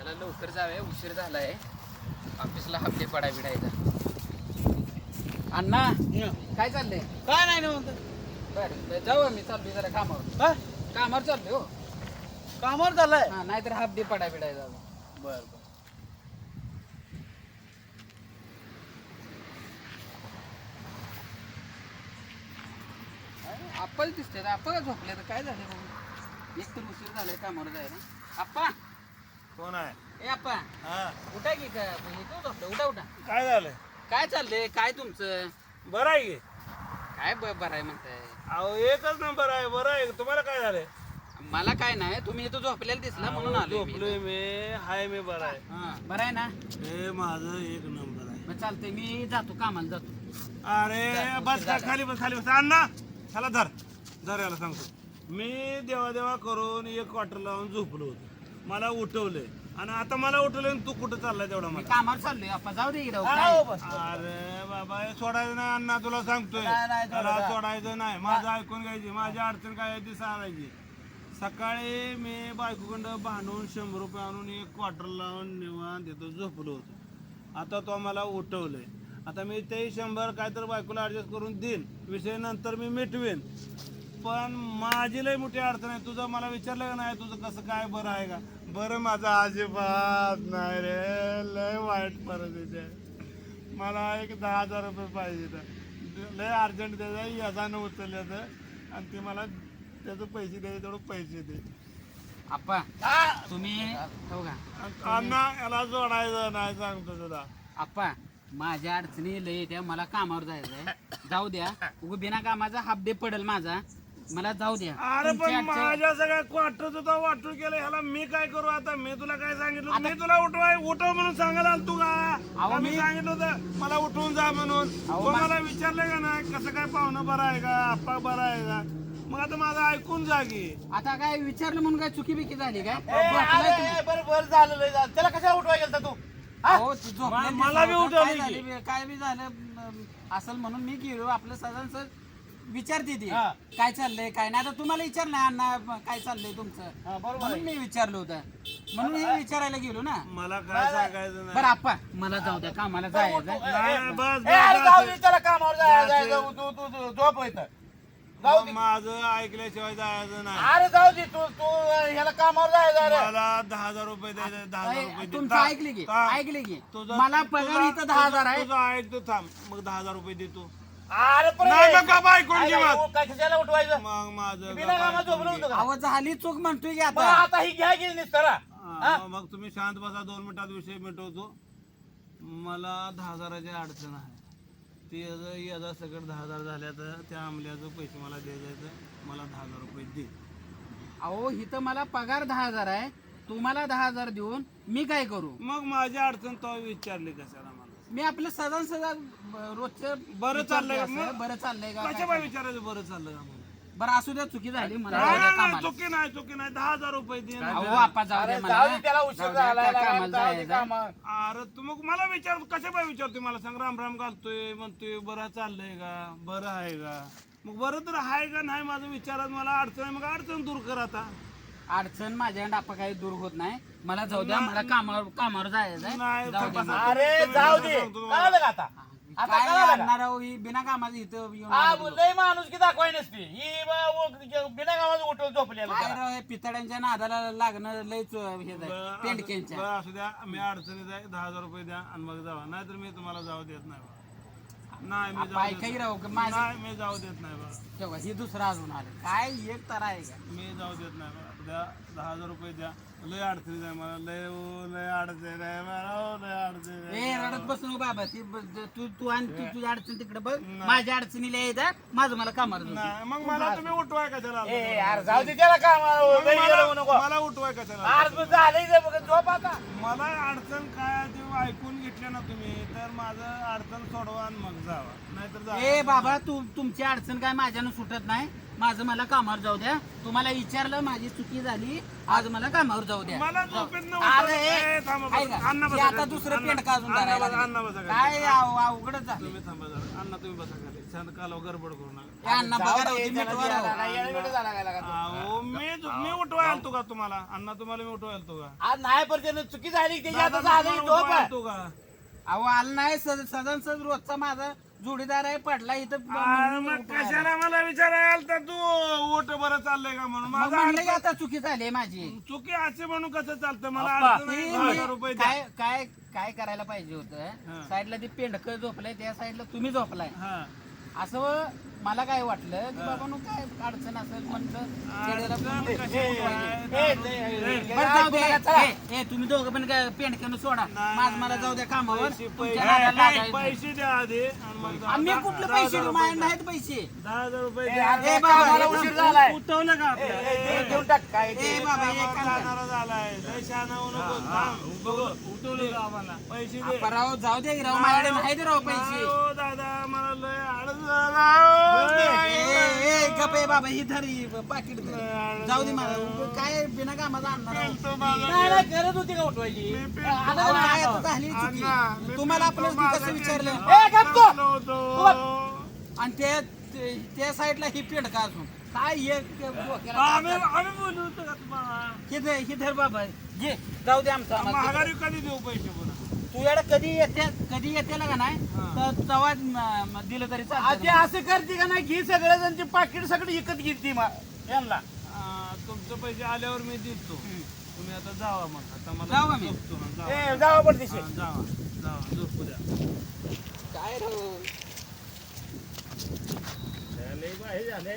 मला लवकर जावे, उशीर झालाय. ऑफिसला हप्ते पडा बिडायचा. अण्णा काय चाललंय? काय नाही ना म्हणतो. बरं जाऊ आम्ही, चाललोय जरा कामावर. कामावर चाललोय हो. कामावर चाललाय. हा, नाहीतर हप्ते पडा बिडायचा. बर आप्पाच दिसते. आप्पा का झोपले तर काय झालं बघू. एक तर उशीर झालाय कामावर जायला. आप्पा कोण आहे? ए आप्पा हा उठा की का झोपलं? उठा उठा. काय झालं? काय चाललंय? काय तुमचं? बरं आहे की? काय बरं आहे म्हणताय? अहो एकच नंबर आहे. बरं आहे. तुम्हाला काय झालंय? मला काय नाही, तुम्ही इथं झोपलेला दिसला म्हणून आलो. झोपलोय मी. हाय मी बरं आहे. हा बरं आहे ना? हे माझं एक नंबर आहे. मग चालतंय, मी जातो कामाला जातो. अरे बस का, खाली बस खाली बस. अण्णा ह्याला धर धर, याला सांगतो. मी देवा देवा करून एक क्वार्टर लावून झोपलो होतो. मला उठवलंय आणि आता मला उठवलंय आणि तू कुठं चाललाय तेवढा मी मला? कामावर चाललोय. आपण जाऊ दे इकडं. अरे बाबा हे सोडायचं नाही अण्णा, तुला सांगतोय. नाही त्याला सोडायचं नाही. माझं ऐकून घ्यायची. माझी अडचण काय आहे ती सांगायची. सकाळी मी बायकोकडं भांडून 100 रुपये आणून एक क्वार्टर लावून निवांत तिथं झोपलो होतो. आता तो मला उठवलंय. आता मी ते 100 काय तर बायकोला ऍडजस्ट करून देईन. विषय नंतर मी मिटवेन. पण माझी लय मोठी अडचण आहे. तुझं मला विचारलं का नाही तुझं कसं काय बरं आहे का? बरं माझं अजिबात नाही रे. लय वाईट परिस्थिती आहे. मला एक 10,000 रुपये पाहिजे तर लय अर्जंट द्यायचं. याचा उचलल्याचं आणि ते मला त्याचं पैसे द्यायचे, तेवढं पैसे दे. आप्पा तुम्ही हो का? अण्णा याला जोडायचं नाही सांगतो तुला. आप्पा माझ्या अडचणी लय त्या, मला कामावर जायचंय. जाऊ द्या. उग बिना कामाचा हाफ डे पडेल माझा. मला जाऊ द्या. अरे तुमची पण अडचण- माझ्या सगळ्या क्वार्टर तुझा वाटून केलं. ह्याला मी काय करू आता? मी तुला काय सांगितलं? मी तुला उठव म्हणून सांगायला आलो तू का? मी सांगितलं होतं मला उठवून जा म्हणून. मला विचारलं का नाही कसं काय, पाहुणं बरं आहे का, आप्पा बरं आहे का? मग आता माझं ऐकून जा की. आता काय विचारलं म्हणून काय चुकी बिकी झाली काय? बरोबर झालं. त्याला कशा उठवाय गेलता तू? अहो, तू झोपलेली मला बी दिसला होता. उठवली काय की. झाली, काय बी झालं असेल म्हणून मी गेलो. आपलं सगळ्यांचं विचारते ती हा. काय चाललंय काय नाही. आता तुम्हाला विचारलं अण्णा काय चाललंय तुमचं, बरोबर म्हणून मी विचारलं होतं. म्हणून हे विचारायला गेलो ना. मला काय सांगायचं बरं नाही. आप्पा मला जाऊ द्या, कामाला जायचं. नाही, बस अरे जाऊ दे, बस. त्याला कामावर जायचं. तू झोप येत. जाऊ दे. माझं ऐकल्याशिवाय जायचं नाही. अरे जाऊ दे. तू ह्याला कामावर जायचं. अरे मला 10,000 रुपये द्यायचे. 10,000 रुपये दे. तुमचं ऐकले की हा. ऐकले की तुझं- मला पगार इथं 10,000 आहे. तुझं ऐकतो थांब. मग 10,000 रुपये देतो. अरे पण नाही मग का बायकोन घे मग. काय कशाला उठवायचं? मग माझं बिना कामात झोपलं होतं का? अहो झाली चूक म्हणतोय की मग आता. आता ही घ्या गेली निसताना. मग तुम्ही शांत बसा. 2 मिनिटात विषय मिटवतो. मला 10,000ची अडचण आहे. ती याचा सगळं 10,000 झाल्या तर त्या आमल्याचं पैसे मला द्यायचं. मला 10,000 रुपये दे. अहो इथं मला पगार 10,000 आहे. तुम्हाला 10,000 देऊन मी काय करू? मग माझी अडचण तो विचारली कशाला मला? मी आपलं सदा रोजचं बरं चाललंय का? विचारते असं, बरं चाललंय का कशा बाय विचारायचं बरं चाललं का म्हणून? बरं असू द्या, चुकी झाली मला नाही, जाऊ द्या नाही, कामाला. चुकी नाही चुकी नाही. 10,000 रुपये दे ना. अहो आपा जाऊ अरे द्या जाऊ मला. दे, त्याला उशीर जाऊ द्या, झाला. त्या कामाला जाऊ दे जायचं. कामावर. अरे तू मग मला विचार कशा बाय विचारतोय मला सांग. राम राम घालतोय म्हणतोय बरं चाललंय का, बरं आहे का? मग बरं तर आहे का नाही माझं विचारात. मला अडचण आहे, मग अडचण दूर कर आता. अडचण माझ्याकडे आपा काही दूर होत नाही. मला जाऊ द्या, मला कामावर जायचं नाही, जाऊ द्या बसा. मला. अरे जाऊ दे. कळलं का आता? आता काय कळलं का? आणणार आहो ही बिना कामाचं इथं येऊन हा, आलो. लय माणूस की दाखवाय नसते ही बिना कामाचं उठवून झोपलेला काय त्याला. राव हे पितळ्यांच्या नादाला लागणं लयच हे पेंडक्यांच्या. बरं असू द्या. मी अडचणीत आहे. 10,000 रुपये द्या आणि मग जावा. नाहीतर मी तुम्हाला जाऊ देत नाही बा. नाही मी जाऊ काही देत राव नाही. माझं नाही, मी जाऊ देत नाही बा. तेव्हा ही दुसरा अजून आलं काय एक तर आहे का? मी जाऊ देत नाही बा. द्या 10,000 रुपये द्या. लय अडचणीत आहे मला. लय अडचण आहे मला. लय अडचण आहे. ए रडत बसू नको बाबा. तू आणि तुझी अडचण तिकडे बघ. माझ्या अडचणीला यायचं, माझं मला कामावर जाऊ दे. नाही मग मला तुम्ही उठवाय कशाला? ए यार जाऊ दे त्याला कामावर. लय येऊ नको. मला उठवाय कशाला? आज मग झालंय ते बघ, झोप आता. मला अडचण काय आहे ते ऐकून घेतले ना तुम्ही तर माझं अडचण सोडवा आणि मग जावा. नाहीतर जा. ए बाबा तुमची अडचण काय माझ्यानं सुटत नाही. माझं मला कामावर जाऊ द्या. तुम्हाला विचारलं माझी चुकी झाली, आज मला कामावर जाऊ द्या. मला झोपेत न अरे, उठवलं. ए, थांबा ऐका, बसा. अण्णा हे बसा आता खाली. दुसरं अण्णा- पेंड काजून अण्णा धरायला बसा, लागलं. अण्णा बसा खाली. काय अवघडच झालं. तुम्ही थांबा जरा. अण्णा तुम्ही बसा खाली. शांत कालव गडबड करू नका. हे अण्णा जाऊ बघा दे, राव, ती त्याला मिटवा जेवायला राव. लागा, येडा बिडा झाला काय लागा तो. अहो मी उठवायला आलतो का तुम्हाला? अण्णा तुम्हाला मी उठवायला आलतो का? आज नाही पण त्यानं चुकी झाली त्याची आता दादा, झाली तुम्हाला उठवायला झोप आलतो का? अहो आला नाही सदन सज रोजचा माझा जोडीदार आहे, पडला इथं अरे मग कशाला मला विचारायला आलता तू उठ बरं चाललंय का म्हणून मग माझा म्हणलं की आता चुकी झाली आहे माझी. चुकी असे म्हणून कसं चालतं मला अप्पा, अडचण आहे, ते 10,000 रुपये द्या. काय काय काय करायला पाहिजे हा. होतं, साईडला ते पेंडकं झोपलंय त्या साईडला तुम्ही झोपलाय. हा. असं मला काय वाटलं की बाबा काय अडचण असेल म्हणलं खेड्याला अडचण पण- कशी आहे? बरं जाऊ द्या. ए, तुम्ही दोघं पण काय पेंडक्यानं सोडा, नाही, माझ मला जाऊ द्या कामावर. पैसे तुमच्या नादाला लागायचं नाही. पैसे द्या आधी आणि मग आम्ही कुठले पैसे देऊ? माझ्याकडे नाहीत पैसे. 10,000 रुपये ए, द्या. आता ए, बाबा, कामाला ए, उशीर झालाय उठवलं का ए, आपल्या? घेऊन टाक काय ते. ए बाबा, एक काम कर. जाणारा झालाय लय शहाणा होऊ नको. थांब, बघू उठवलं का आम्हाला पैसे दे. आपण राव जाऊ दे राव, माझ्याकडे नाहीत राव पैसे. नाही हो दादा मला लय अडचण झाला हो. ए गप आहे बाबा, ही धर ही पाकिट धर. जाऊ दे मला, उगाच काय बिना कामाचा आणणार राव. तो माझा- नाही, नाही, गरज होती का उठवायची मी आलं अहो, नाही काय आता. आता झाली चुकी. अण्णा, मी तुम्हाला पिंटू आपलं माझा कसं विचारलं ए, गप तो. आलो होतो. आणि त्या साईडला ही पेंडका असून काय एक डोक्याला आम्ही ताप. आम्ही बोलू होतो का तुम्हाला हे धर बाबा, घे जाऊ दे आमचा आम्हाला. महागारी कधी देऊ पैसे पुन्हा तू एवढं कधी येते का नाही तर तेव्हा दिलं तरी आजी चालतं. असं करते का नाही घे सगळं त्यांचे पाकिट सगळं विकत घेते यांना तुमचे पैसे आल्यावर मी देतो तुम्ही आता जावा मग आता मला जाऊ आम्ही? झोपतो ना, जावा. ए जावा पडदेशी हा, जावा जावा झोपू द्या. काय राव. लय बाई झाले